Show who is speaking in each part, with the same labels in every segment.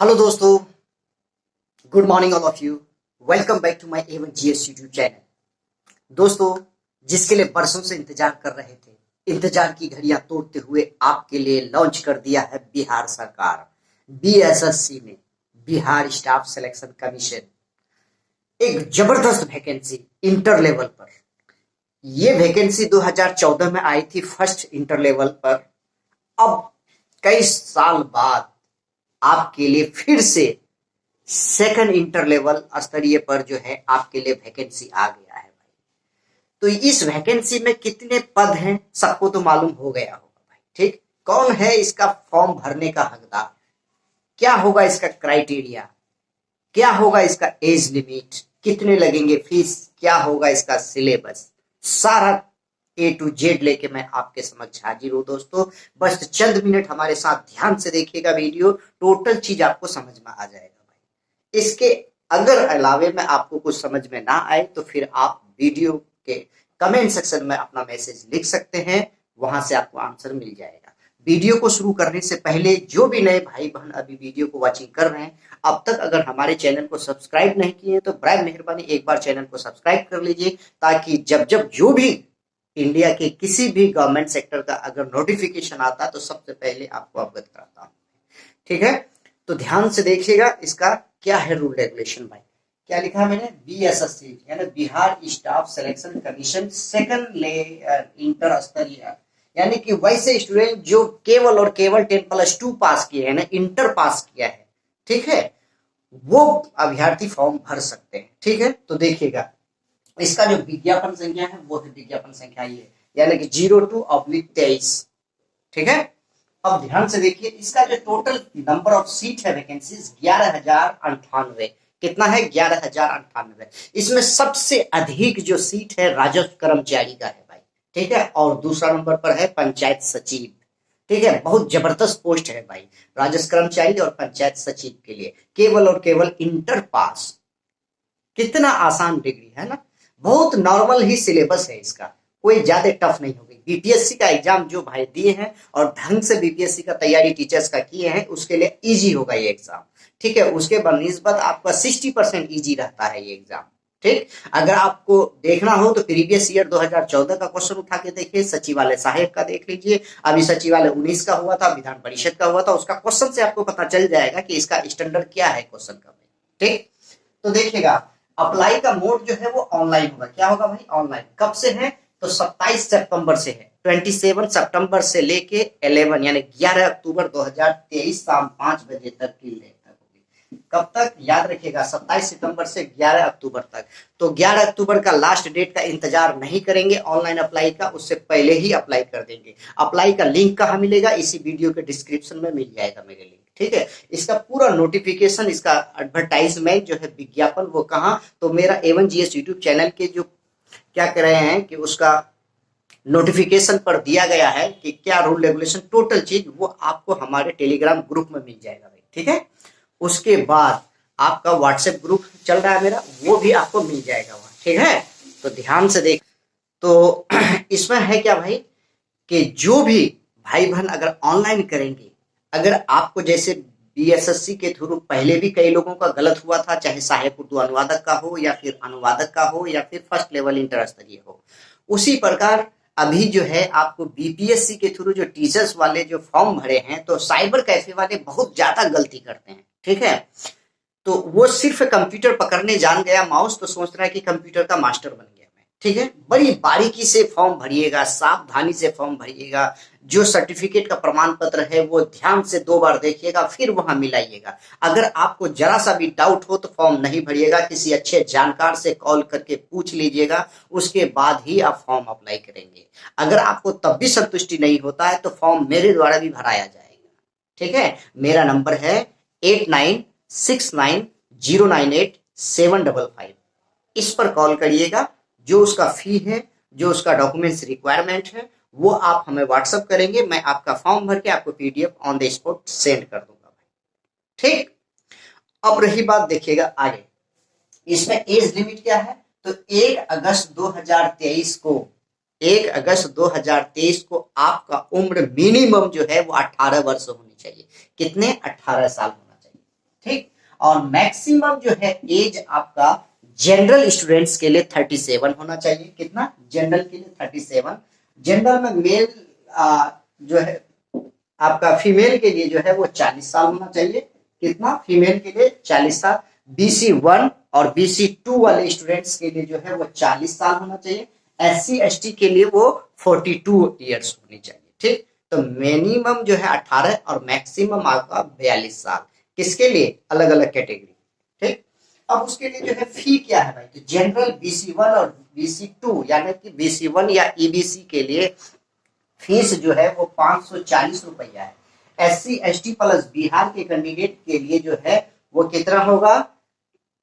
Speaker 1: Hello दोस्तों, good morning all of you. Welcome back to my Avon GS YouTube channel. दोस्तों, जिसके लिए बरसों से इंतजार कर रहे थे, इंतजार की घड़ियां तोड़ते हुए आपके लिए लॉन्च कर दिया है बिहार सरकार। बीएसएससी ने, बिहार स्टाफ सिलेक्शन कमीशन, एक जबरदस्त वैकेंसी इंटर लेवल पर। ये वैकेंसी 2014 में आई थी फर्स्ट इंटर लेवल पर। अब कई साल बाद आपके लिए फिर से सेकंड इंटर लेवल स्तरीय पर जो है आपके लिए वैकेंसी आ गया है भाई। तो इस वैकेंसी में कितने पद हैं सबको तो मालूम हो गया होगा भाई। ठीक, कौन है इसका फॉर्म भरने का हकदार, क्या होगा इसका क्राइटेरिया, क्या होगा इसका एज लिमिट, कितने लगेंगे फीस, क्या होगा इसका सिलेबस, सारा ए टू जेड लेके मैं आपके समक्ष हाजिर हूं दोस्तों। बस चंद मिनट हमारे साथ ध्यान से देखिएगा वीडियो, टोटल चीज आपको समझ में आ जाएगा भाई। इसके अगर अलावे में आपको कुछ समझ में ना आए तो फिर आप वीडियो के कमेंट सेक्शन में अपना मैसेज लिख सकते हैं, वहां से आपको आंसर मिल जाएगा। वीडियो को शुरू करने से पहले जो भी नए भाई बहन अभी वीडियो को वॉचिंग कर रहे हैं, अब तक अगर हमारे चैनल को सब्सक्राइब नहीं किए तो बराए मेहरबानी एक बार चैनल को सब्सक्राइब कर लीजिए, ताकि जब जब जो भी इंडिया के किसी भी गवर्नमेंट सेक्टर का अगर नोटिफिकेशन आता है तो सबसे पहले आपको अवगत कराता हूं। ठीक है, तो ध्यान से देखिएगा इसका क्या है रूल रेगुलेशन भाई। क्या लिखा है मैंने, बीएसएससी यानी Bihar staff selection commission second inter स्तरीय, यानी कि वैसे स्टूडेंट जो केवल और केवल 10+2 पास किए हैं ना, इंटर पास किया है, ठीक है, वो अभ्यर्थी फॉर्म भर सकते हैं। ठीक है, तो देखिएगा इसका जो विज्ञापन संख्या है वो है विज्ञापन संख्या ये, यानी कि 02/23। ठीक है, अब ध्यान से देखिए इसका जो टोटल नंबर ऑफ सीट है वैकेंसीज 11,098। कितना है, 11,098। इसमें सबसे अधिक जो सीट है राजस्व कर्मचारी का है भाई। ठीक है, और दूसरा नंबर पर है पंचायत सचिव। ठीक है, बहुत जबरदस्त पोस्ट है भाई, राजस्व कर्मचारी और पंचायत सचिव के लिए केवल और केवल इंटर पास। कितना आसान डिग्री है ना, बहुत नॉर्मल ही सिलेबस है इसका, कोई ज्यादा टफ नहीं होगी। बीपीएससी का एग्जाम जो भाई दिए हैं और ढंग से बीपीएससी का तैयारी टीचर्स का किए हैं, उसके लिए इजी होगा ये एग्जाम। ठीक है, उसके बनिस्बत आपका 60% इजी रहता है ये एग्जाम। ठीक, अगर आपको देखना हो तो प्रीवियस ईयर 2014 का क्वेश्चन उठा के देखिए, सचिवालय सहायक का देख लीजिए, अभी सचिवालय 19 का हुआ था, विधान परिषद का हुआ था, उसका क्वेश्चन से आपको पता चल जाएगा कि इसका स्टैंडर्ड क्या है क्वेश्चन का। ठीक, तो देखिएगा अप्लाई का मोड जो है वो ऑनलाइन होगा। क्या होगा भाई, ऑनलाइन। कब से है तो 27 सितंबर से है, 27 सितंबर से लेके 11 यानी 11 अक्टूबर 2023 शाम 5 बजे तक की डेट तक होगी। कब तक, याद रखिएगा 27 सितंबर से 11 अक्टूबर तक। तो 11 अक्टूबर का लास्ट डेट का इंतजार नहीं करेंगे ऑनलाइन अप्लाई का, उससे पहले ही अप्लाई कर देंगे। अप्लाई का लिंक कहाँ मिलेगा, इसी वीडियो के डिस्क्रिप्शन में मिल जाएगा मेरे लिंक। ठीक है, इसका पूरा नोटिफिकेशन, इसका एडवर्टाइजमेंट जो है विज्ञापन, वो कहाँ, तो मेरा एवन जीएस यूट्यूब चैनल के जो क्या कर रहे हैं कि उसका नोटिफिकेशन पर दिया गया है कि क्या रूल रेगुलेशन टोटल चीज, वो आपको हमारे टेलीग्राम ग्रुप में मिल जाएगा भाई। ठीक है, उसके बाद आपका व्हाट्सएप ग्रुप चल रहा है मेरा, वो भी आपको मिल जाएगा वहां। ठीक है, तो ध्यान से देख। तो इसमें है क्या भाई कि जो भी भाई बहन अगर ऑनलाइन करेंगे, अगर आपको जैसे बीएसएससी के थ्रू पहले भी कई लोगों का गलत हुआ था, चाहे सहायक उर्दू अनुवादक का हो या फिर अनुवादक का हो या फिर फर्स्ट लेवल इंटर स्तरीय हो, उसी प्रकार अभी जो है आपको बीपीएससी के थ्रू जो टीचर्स वाले जो फॉर्म भरे हैं, तो साइबर कैफे वाले बहुत ज्यादा गलती करते हैं। ठीक है, तो वो सिर्फ कंप्यूटर पकड़ने जान गया माउस, तो सोच रहा है कि कंप्यूटर का मास्टर बन गया मैं। ठीक है, बड़ी बारीकी से फॉर्म भरिएगा, सावधानी से फॉर्म भरिएगा, जो सर्टिफिकेट का प्रमाण पत्र है वो ध्यान से 2 बार देखिएगा, फिर वहां मिलाइएगा। अगर आपको जरा सा भी डाउट हो तो फॉर्म नहीं भरिएगा, किसी अच्छे जानकार से कॉल करके पूछ लीजिएगा, उसके बाद ही आप फॉर्म अप्लाई करेंगे। अगर आपको तब भी संतुष्टि नहीं होता है तो फॉर्म मेरे द्वारा भी भराया जाएगा। ठीक है, मेरा नंबर है 8969098755। इस पर कॉल करिएगा, जो उसका फी है, जो उसका डॉक्यूमेंट्स रिक्वायरमेंट है, वो आप हमें व्हाट्सएप करेंगे, मैं आपका फॉर्म भर के आपको PDF on the spot send कर दूंगा। ठीक, अब रही बात देखिएगा आगे, इसमें एज लिमिट क्या है, तो 1 अगस्त 2023 को 1 अगस्त 2023 को आपका उम्र मिनिमम जो है वो 18 वर्ष होनी चाहिए। कितने, 18 साल होना चाहिए। ठीक। और मैक्सिमम जो है एज आपका जनरल स्टूडेंट्स के लिए 37 होना चाहिए। कितना? जनरल के लिए 37। जनरल में मेल जो है आपका फीमेल के लिए जो है वो 40 साल होना चाहिए। कितना? फीमेल के लिए 40 साल। BC1 और BC2 वाले स्टूडेंट्स के लिए जो है वो 40 साल होना चाहिए। SC ST के लिए वो 42 ईयर्स होनी चाहिए। ठीक। तो मिनिमम जो है 18 और मैक्सिमम आपका 42 साल। किसके लिए? अलग अलग कैटेगरी। ठीक। अब उसके लिए जो है फी क्या है भाई? तो जनरल BC1 और BC2 यानी कि BC1 या EBC के लिए फीस जो है वो 540 रुपया है। SC ST प्लस बिहार के कैंडिडेट के लिए जो है वो कितना होगा?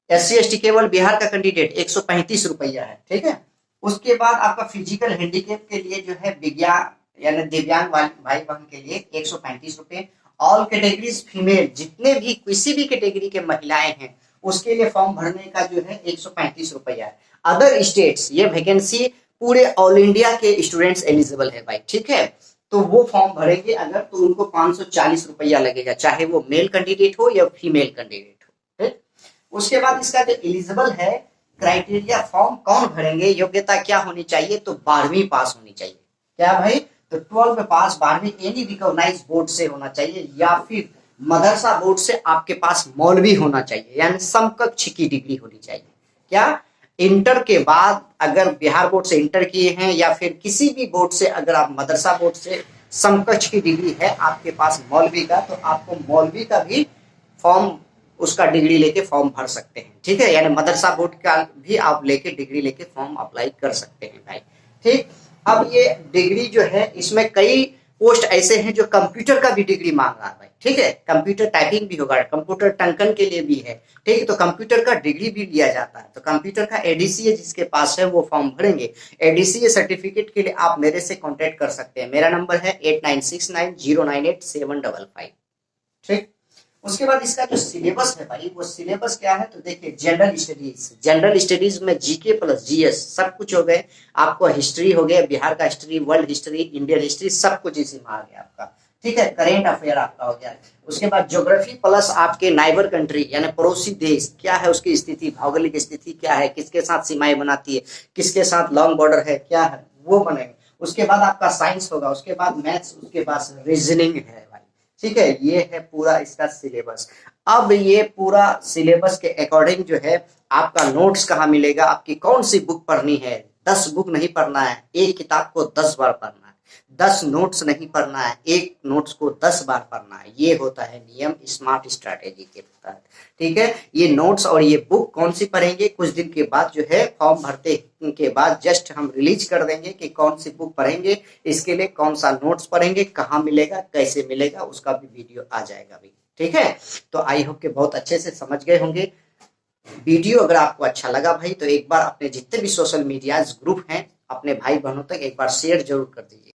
Speaker 1: SC ST केवल बिहार का कैंडिडेट 135 रुपया है। ठीक है। उसके बाद आपका फिजिकल हैंडीकेप के लिए जो है विज्ञान यानी दिव्यांग भाई बहन के लिए 135 रुपए। ऑल कैटेगरीज फीमेल, जितने भी किसी भी कैटेगरी के महिलाएं हैं उसके लिए फॉर्म भरने का जो है 135 रुपया है। अदर स्टेट्स, ये वैकेंसी पूरे ऑल इंडिया के स्टूडेंट्स एलिजिबल है भाई। ठीक है। तो वो फॉर्म भरेंगे अगर, तो उनको 540 रुपया लगेगा, चाहे वो मेल कैंडिडेट हो या फीमेल कैंडिडेट हो। ठीक। उसके बाद इसका जो एलिजिबल है क्राइटेरिया, फॉर्म कौन भरेंगे, योग्यता क्या होनी चाहिए? तो 12वीं पास होनी चाहिए। क्या भाई? तो 12 में पास, 12वीं एनी रिकॉग्नाइज्ड बोर्ड से होना चाहिए या फिर मदरसा बोर्ड से आपके पास मौलवी होना चाहिए, यानी समकक्ष की डिग्री होनी चाहिए। क्या? इंटर के बाद अगर बिहार बोर्ड से इंटर किए हैं या फिर किसी भी बोर्ड से अगर आप मदरसा बोर्ड से समकक्ष की डिग्री है आपके पास मौलवी का, तो आपको मौलवी का भी फॉर्म, उसका डिग्री लेके फॉर्म भर सकते हैं। ठीक है। यानी मदरसा बोर्ड का भी आप लेके डिग्री लेके फॉर्म अप्लाई कर सकते हैं भाई। ठीक। अब ये डिग्री जो है इसमें कई पोस्ट ऐसे हैं जो कंप्यूटर का भी डिग्री मांग रहा है भाई। ठीक है। कंप्यूटर टाइपिंग भी होगा, कंप्यूटर टंकन के लिए भी है। ठीक है। तो कंप्यूटर का डिग्री भी लिया जाता है। तो कंप्यूटर का ADCA जिसके पास है वो फॉर्म भरेंगे। ADCA सर्टिफिकेट के लिए आप मेरे से कॉन्टेक्ट कर सकते हैं। मेरा नंबर है 8969098755। ठीक। उसके बाद इसका जो सिलेबस है भाई, वो सिलेबस क्या है? तो देखिए, जनरल स्टडीज में GK प्लस GS सब कुछ हो गए। आपको हिस्ट्री हो गया, बिहार का history, world history, Indian history, सब कुछ इसी में आ गया आपका। ठीक है। करेंट अफेयर आपका हो गया। उसके बाद ज्योग्राफी प्लस आपके नाइबर कंट्री यानी पड़ोसी देश क्या है, उसकी स्थिति, भौगोलिक स्थिति क्या है, किसके साथ सीमाएं बनाती है, किसके साथ लॉन्ग बॉर्डर है, क्या है, वो बनेंगे। उसके बाद आपका साइंस होगा, उसके बाद मैथ्स, उसके बाद रीजनिंग है भाई। ठीक है। ये है पूरा इसका सिलेबस। अब ये पूरा सिलेबस के अकॉर्डिंग जो है आपका नोट्स कहाँ मिलेगा, आपकी कौन सी बुक पढ़नी है। 10 बुक नहीं पढ़ना है, एक किताब को 10 बार पढ़ना है। 10 नोट्स नहीं पढ़ना है, एक नोट्स को 10 बार पढ़ना है। ये होता है नियम स्मार्ट स्ट्रैटेजी के तहत। ठीक है। ये नोट्स और ये बुक कौन सी पढ़ेंगे, कुछ दिन के बाद जो है फॉर्म भरते के बाद जस्ट हम रिलीज कर देंगे कि कौन सी बुक पढ़ेंगे, इसके लिए कौन सा नोट्स पढ़ेंगे, कहाँ मिलेगा, कैसे मिलेगा, उसका भी वीडियो आ जाएगा भी। ठीक है। तो आई होप के बहुत अच्छे से समझ गए होंगे। वीडियो अगर आपको अच्छा लगा भाई तो एक बार अपने जितने भी सोशल मीडिया ग्रुप हैं अपने भाई बहनों तक एक बार शेयर जरूर कर दीजिए।